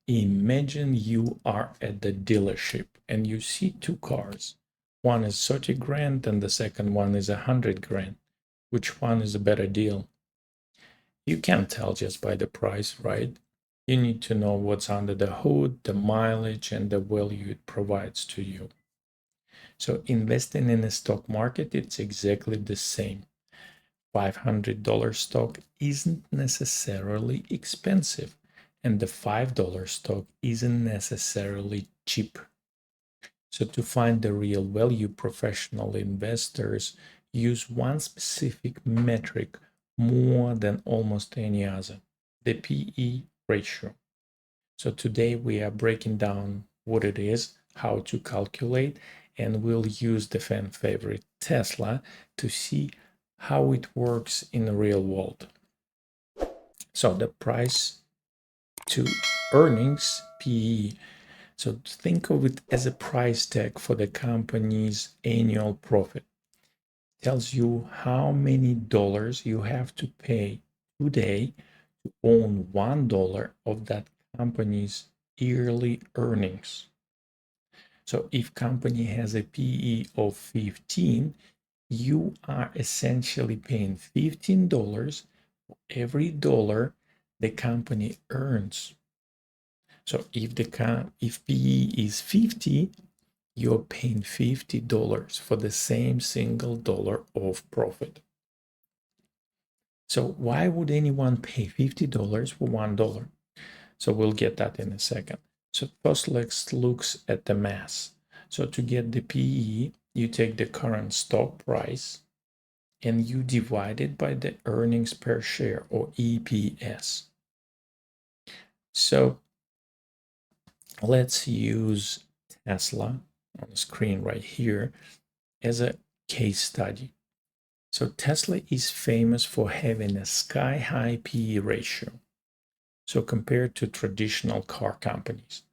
Imagine you are at the dealership and you see two cars. One is 30 grand and the second one is 100 grand. Which one is a better deal? You can't tell just by the price, right? You need to know what's under the hood, the mileage, and the value it provides to you. So investing in the stock market, it's exactly the same. $500 stock isn't necessarily expensive, and the $5 stock isn't necessarily cheap. So to find the real value, professional investors use one specific metric more than almost any other, the PE ratio. So today we are breaking down what it is, how to calculate, and we'll use the fan favorite Tesla to see how it works in the real world. So the price to earnings, PE. So think of it as a price tag for the company's annual profit. It tells you how many dollars you have to pay today to own $1 of that company's yearly earnings. So if company has a PE of 15, you are essentially paying $15 for every dollar the company earns. So if PE is 50, you're paying $50 for the same single dollar of profit. So why would anyone pay $50 for $1? So we'll get that in a second. So first let's look at the math. So to get the PE, you take the current stock price and you divide it by the earnings per share or EPS. So let's use Tesla on the screen right here as a case study. So Tesla is famous for having a sky-high PE ratio. So compared to traditional car companies.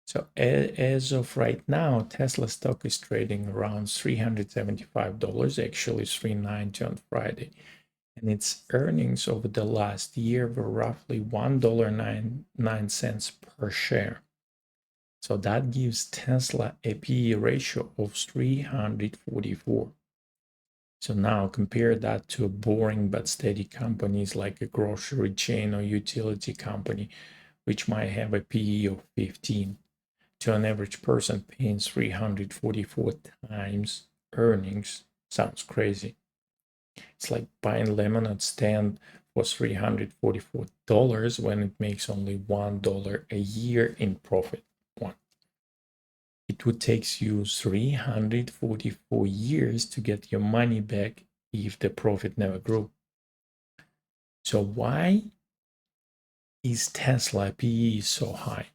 So as of right now, Tesla stock is trading around $375, actually $390 on Friday. And its earnings over the last year were roughly $1.09 per share. So that gives Tesla a PE ratio of 344. So now compare that to boring but steady companies like a grocery chain or utility company, which might have a PE of 15. To an average person, paying 344 times earnings sounds crazy. It's like buying lemonade stand for $344 when it makes only $1 a year in profit. It would take you 344 years to get your money back if the profit never grew. So why is Tesla PE so high?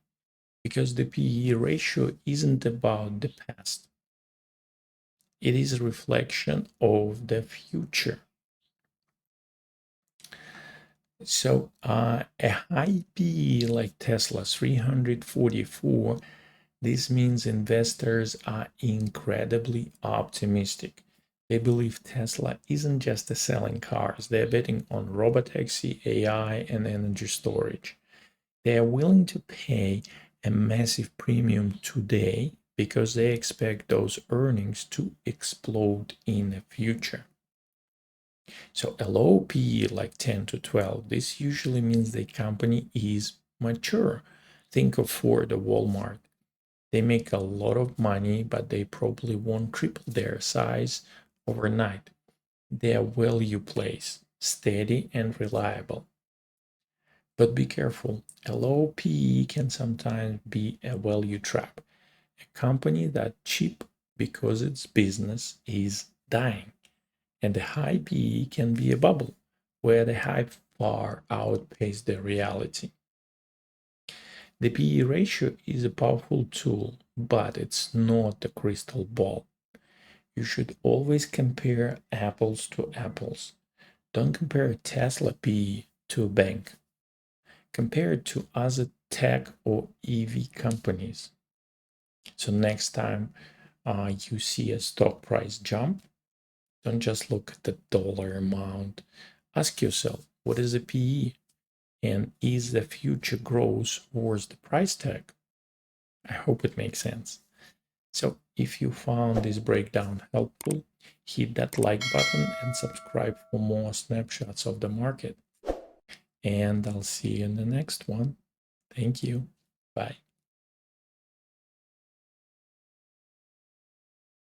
Because the PE ratio isn't about the past. It is a reflection of the future. So a high PE like Tesla 344, this means investors are incredibly optimistic. They believe Tesla isn't just selling cars, they're betting on robotaxi, AI, and energy storage. They are willing to pay a massive premium today because they expect those earnings to explode in the future. So a low PE like 10 to 12, this usually means the company is mature. Think of Ford or Walmart. They make a lot of money, but they probably won't triple their size overnight. They are value plays, steady and reliable. But be careful, a low PE can sometimes be a value trap. A company that's cheap because its business is dying. And the high PE can be a bubble where the hype far outpaces the reality. The PE ratio is a powerful tool, but it's not a crystal ball. You should always compare apples to apples. Don't compare Tesla PE to a bank. Compare it to other tech or EV companies. So next time you see a stock price jump, don't just look at the dollar amount. Ask yourself, what is the PE? And is the future growth worth the price tag? I hope it makes sense. So if you found this breakdown helpful, hit that like button and subscribe for more snapshots of the market. And I'll see you in the next one. Thank you. Bye.